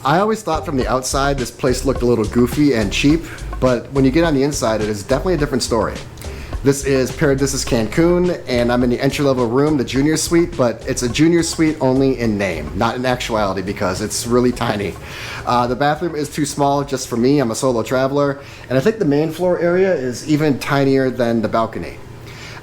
I always thought from the outside this place looked a little goofy and cheap, but when you get on the inside, it is definitely a different story. This is Paradisus Cancun, and I'm in the entry-level room, the junior suite, but it's a junior suite only in name, not in actuality, because it's really tiny. The bathroom is too small just for me. I'm a solo traveler, and I think the main floor area is even tinier than the balcony.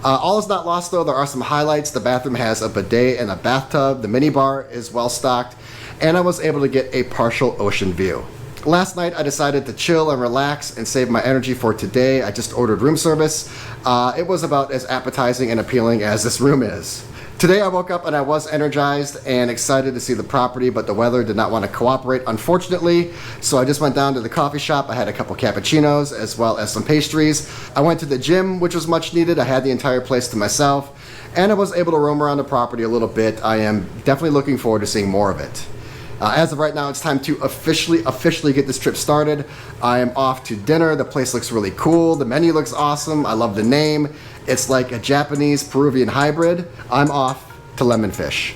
All is not lost though. There are some highlights. The bathroom has a bidet and a bathtub. The minibar is well stocked, and I was able to get a partial ocean view. Last night I decided to chill and relax and save my energy for today. I just ordered room service. It was about as appetizing and appealing as this room is. Today I woke up and I was energized and excited to see the property, but the weather did not want to cooperate, unfortunately. So I just went down to the coffee shop. I had a couple cappuccinos as well as some pastries. I went to the gym, which was much needed. I had the entire place to myself, and I was able to roam around the property a little bit. I am definitely looking forward to seeing more of it. As of right now, it's time to officially get this trip started. I am off to dinner. The place looks really cool. The menu looks awesome. I love the name. It's like a Japanese Peruvian hybrid. I'm off to Lemon Fish.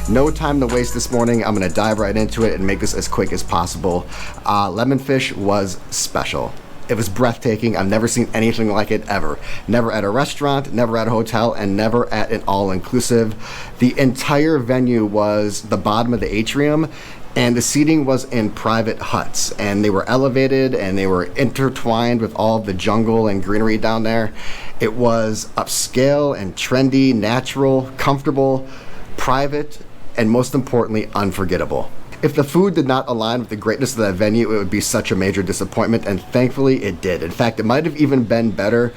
No time to waste this morning. I'm gonna dive right into it and make this as quick as possible. Lemon Fish was special. It was breathtaking. I've never seen anything like it ever. Never at a restaurant, never at a hotel, and never at an all-inclusive. The entire venue was the bottom of the atrium, and the seating was in private huts, and they were elevated and they were intertwined with all of the jungle and greenery down there. It was upscale and trendy, natural, comfortable, private, and most importantly, unforgettable. If the food did not align with the greatness of that venue, it would be such a major disappointment, and thankfully it did. In fact, it might have even been better.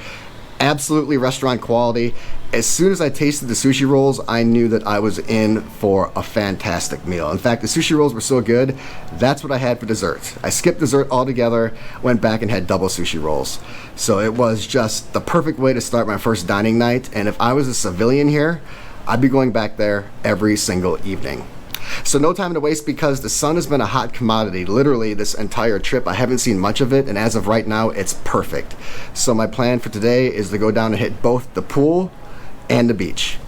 Absolutely restaurant quality. As soon as I tasted the sushi rolls, I knew that I was in for a fantastic meal. In fact, the sushi rolls were so good, that's what I had for dessert. I skipped dessert altogether, went back and had double sushi rolls. So it was just the perfect way to start my first dining night, and if I was a civilian here, I'd be going back there every single evening. So no time to waste, because the sun has been a hot commodity literally this entire trip. I haven't seen much of it, and as of right now, it's perfect. So my plan for today is to go down and hit both the pool and the beach.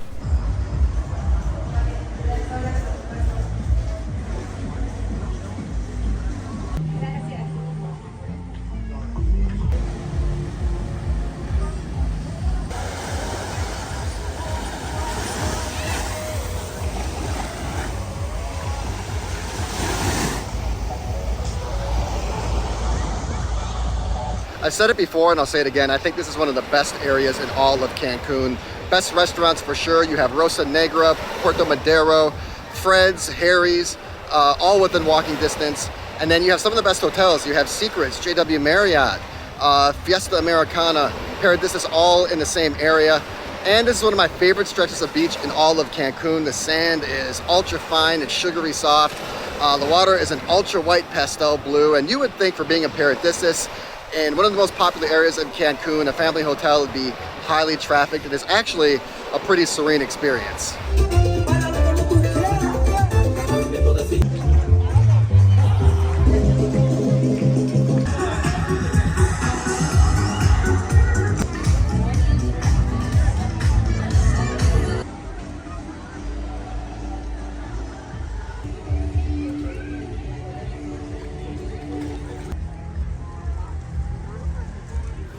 I've said it before and I'll say it again, I think this is one of the best areas in all of Cancun. Best restaurants for sure. You have Rosa Negra, Puerto Madero, Fred's, Harry's, all within walking distance. And then you have some of the best hotels. You have Secrets, JW Marriott, Fiesta Americana, Paradisus, all in the same area. And this is one of my favorite stretches of beach in all of Cancun. The sand is ultra fine and sugary soft. The water is an ultra white pastel blue, and you would think for being a Paradisus, in one of the most popular areas of Cancun, a family hotel would be highly trafficked. It is actually a pretty serene experience.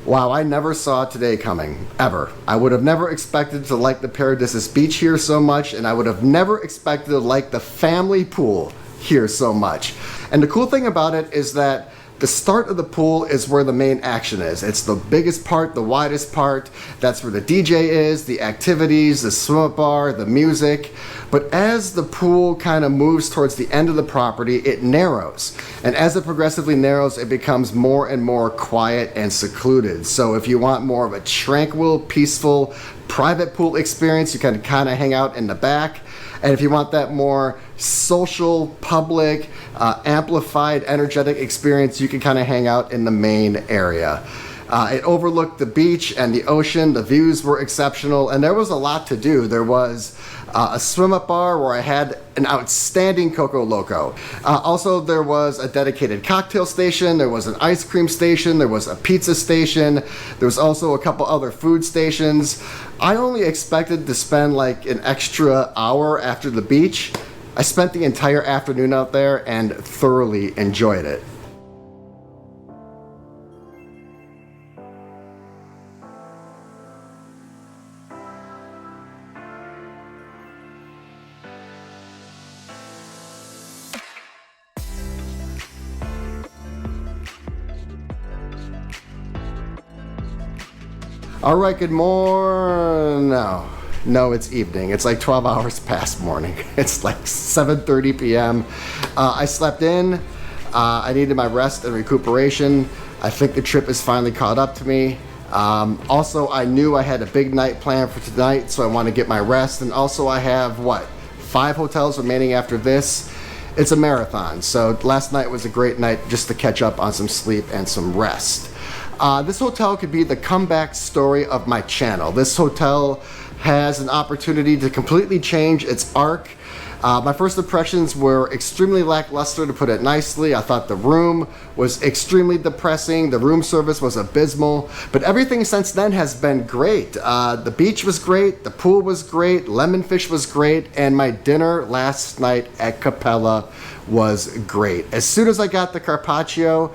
Wow, I never saw today coming, ever. I would have never expected to like the Paradisus Beach here so much, and I would have never expected to like the family pool here so much. And the cool thing about it is that the start of the pool is where the main action is. It's the biggest part, the widest part. That's where the DJ is, the activities, the swim bar, the music. But as the pool kind of moves towards the end of the property, it narrows. And as it progressively narrows, it becomes more and more quiet and secluded. So if you want more of a tranquil, peaceful, private pool experience, you can kind of hang out in the back. And if you want that more social, public, amplified, energetic experience, you can kind of hang out in the main area. It overlooked the beach and the ocean. The views were exceptional, and there was a lot to do. There was a swim-up bar where I had an outstanding Coco Loco. Also, there was a dedicated cocktail station. There was an ice cream station. There was a pizza station. There was also a couple other food stations. I only expected to spend like an extra hour after the beach. I spent the entire afternoon out there and thoroughly enjoyed it. All right, good morning. No, it's evening. It's like 12 hours past morning. It's like 7:30 p.m. I slept in. I needed my rest and recuperation. I think the trip is finally caught up to me. Also, I knew I had a big night planned for tonight, so I want to get my rest. And also, I have, 5 hotels remaining after this. It's a marathon, so last night was a great night just to catch up on some sleep and some rest. This hotel could be the comeback story of my channel. This hotel has an opportunity to completely change its arc. My first impressions were extremely lackluster, to put it nicely. I thought the room was extremely depressing. The room service was abysmal. But everything since then has been great. The beach was great. The pool was great. Lemon fish was great. And my dinner last night at Capella was great. As soon as I got the carpaccio,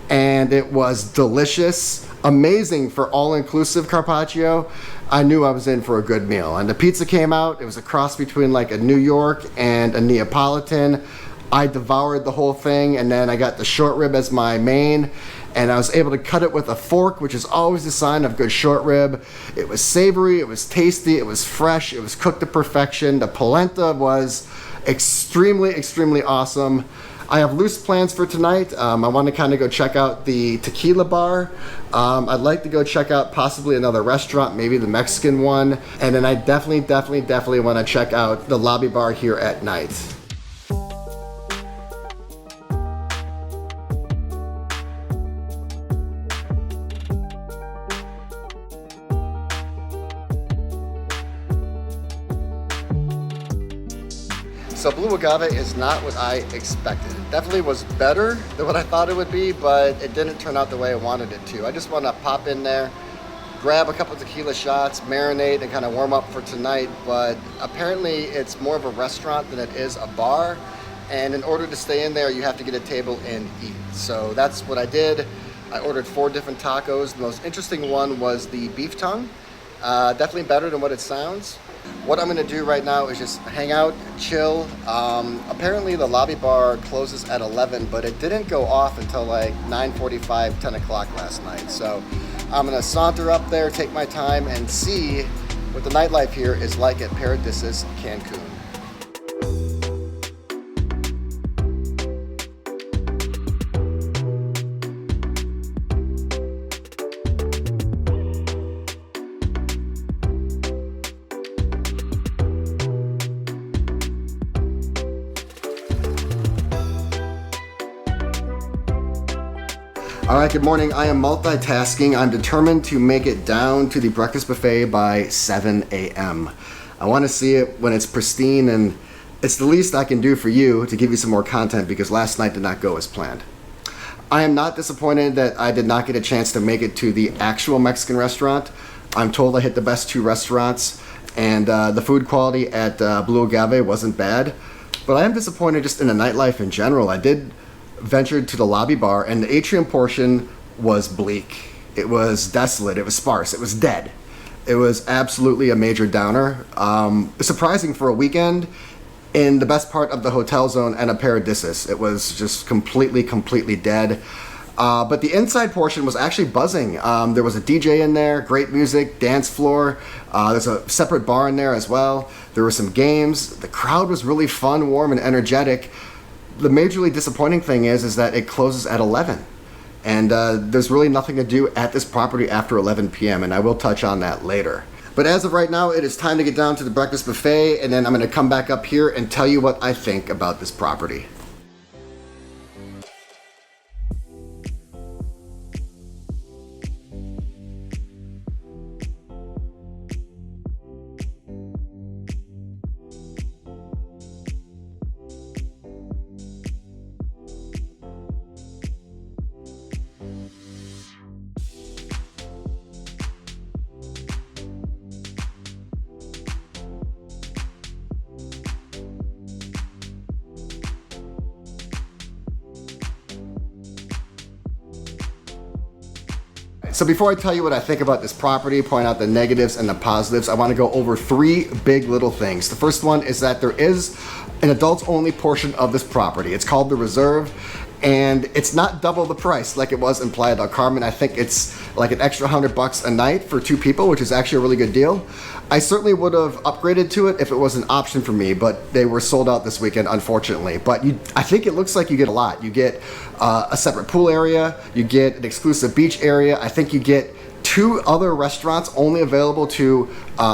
and it was delicious, amazing for all-inclusive carpaccio, I knew I was in for a good meal. And the pizza came out. It was a cross between like a New York and a Neapolitan. I devoured the whole thing, and then I got the short rib as my main, and I was able to cut it with a fork, which is always a sign of good short rib. It was savory, it was tasty, it was fresh, it was cooked to perfection. The polenta was extremely, extremely awesome. I have loose plans for tonight. I want to kind of go check out the tequila bar. I'd like to go check out possibly another restaurant, maybe the Mexican one. And then I definitely want to check out the lobby bar here at night. So Blue Agave is not what I expected. It definitely was better than what I thought it would be, but it didn't turn out the way I wanted it to. I just want to pop in there, grab a couple tequila shots, marinate, and kind of warm up for tonight. But apparently it's more of a restaurant than it is a bar. And in order to stay in there, you have to get a table and eat. So that's what I did. I ordered 4 different tacos. The most interesting one was the beef tongue. Definitely better than what it sounds. What I'm going to do right now is just hang out, chill. Apparently the lobby bar closes at 11, but it didn't go off until like 9:45, 10 o'clock last night. So I'm going to saunter up there, take my time, and see what the nightlife here is like at Paradisus Cancun. All right, good morning. I am multitasking. I'm determined to make it down to the breakfast buffet by 7 a.m. I want to see it when it's pristine, and it's the least I can do for you to give you some more content because last night did not go as planned. I am not disappointed that I did not get a chance to make it to the actual Mexican restaurant. I'm told I hit the best 2 restaurants, and the food quality at Blue Agave wasn't bad. But I am disappointed just in the nightlife in general. I did ventured to the lobby bar, and the atrium portion was bleak. It was desolate. It was sparse. It was dead. It was absolutely a major downer. Surprising for a weekend in the best part of the hotel zone and a Paradisus. It was just completely dead. But the inside portion was actually buzzing. There was a DJ in there, great music, dance floor. There's a separate bar in there as well. There were some games. The crowd was really fun, warm, and energetic. The majorly disappointing thing is that it closes at 11. And there's really nothing to do at this property after 11 p.m. and I will touch on that later. But as of right now, it is time to get down to the breakfast buffet, and then I'm gonna come back up here and tell you what I think about this property. So before I tell you what I think about this property, point out the negatives and the positives, I want to go over 3 big little things. The first one is that there is an adults only portion of this property. It's called the Reserve, and it's not double the price like it was in Playa del Carmen. I think it's like an extra $100 a night for 2 people, which is actually a really good deal. I certainly would have upgraded to it if it was an option for me, but they were sold out this weekend, unfortunately. But I think it looks like you get a lot. You get a separate pool area, you get an exclusive beach area. I think you get 2 other restaurants only available to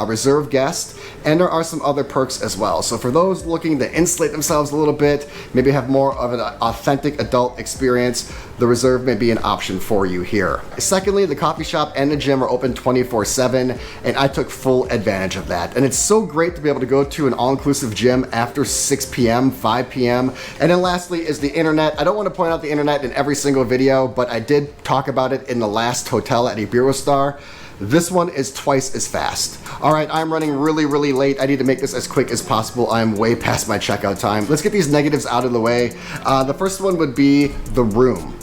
Reserve guests, and there are some other perks as well. So for those looking to insulate themselves a little bit, maybe have more of an authentic adult experience, the Reserve may be an option for you here. Secondly, the coffee shop and the gym are open 24/7, and I took full advantage of that. And it's so great to be able to go to an all-inclusive gym after 6 p.m., 5 p.m. And then lastly is the internet. I don't want to point out the internet in every single video, but I did talk about it in the last hotel at Iberostar. This one is twice as fast. All right, I'm running really late. I need to make this as quick as possible. I'm way past my checkout time. Let's get these negatives out of the way. The first one would be the room.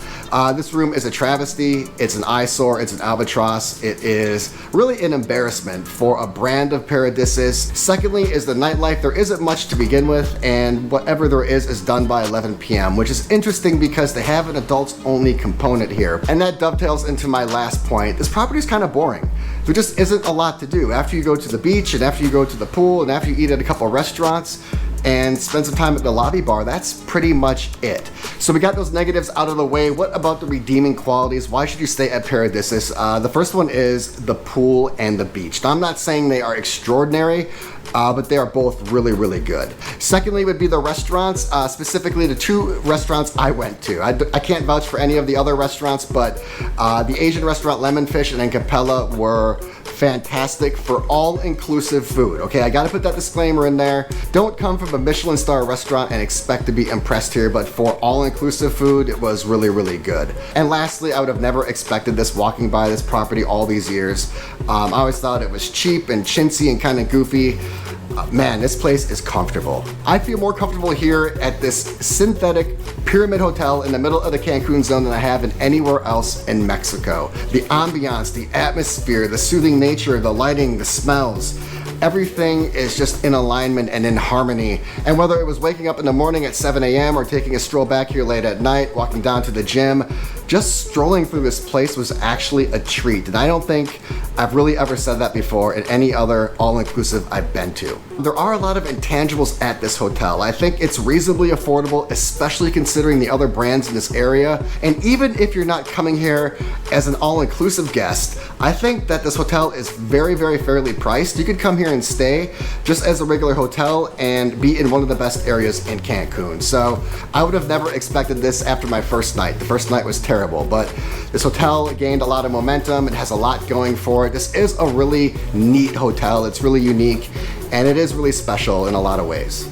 This room is a travesty. It's an eyesore. It's an albatross. It is really an embarrassment for a brand of Paradisus. Secondly is the nightlife. There isn't much to begin with, and whatever there is done by 11 p.m., which is interesting because they have an adults only component here. And that dovetails into my last point. This property is kind of boring. There just isn't a lot to do. After you go to the beach, and after you go to the pool, and after you eat at a couple of restaurants, and spend some time at the lobby bar, that's pretty much it. So we got those negatives out of the way. What about the redeeming qualities? Why should you stay at Paradisus? The first one is the pool and the beach. Now, I'm not saying they are extraordinary, but they are both really good. Secondly would be the restaurants, specifically the 2 restaurants I went to. I can't vouch for any of the other restaurants, but the Asian restaurant Lemon Fish and then Capella were fantastic for all-inclusive food. Okay, I gotta put that disclaimer in there. Don't come from a Michelin star restaurant and expect to be impressed here, but for all-inclusive food, it was really good. And lastly, I would have never expected this walking by this property all these years. I always thought it was cheap and chintzy and kind of goofy. Man, this place is comfortable. I feel more comfortable here at this synthetic pyramid hotel in the middle of the Cancun zone than I have in anywhere else in Mexico. The ambiance, the atmosphere, the soothing nature, the lighting, the smells, everything is just in alignment and in harmony. And whether it was waking up in the morning at 7 a.m. or taking a stroll back here late at night, walking down to the gym, just strolling through this place was actually a treat. And I don't think I've really ever said that before in any other all-inclusive I've been to. There are a lot of intangibles at this hotel. I think it's reasonably affordable, especially considering the other brands in this area. And even if you're not coming here as an all-inclusive guest, I think that this hotel is very fairly priced. You could come here and stay just as a regular hotel and be in one of the best areas in Cancun. So I would have never expected this after my first night. The first night was terrible, but this hotel gained a lot of momentum. It has a lot going for it. This is a really neat hotel. It's really unique, and it is really special in a lot of ways.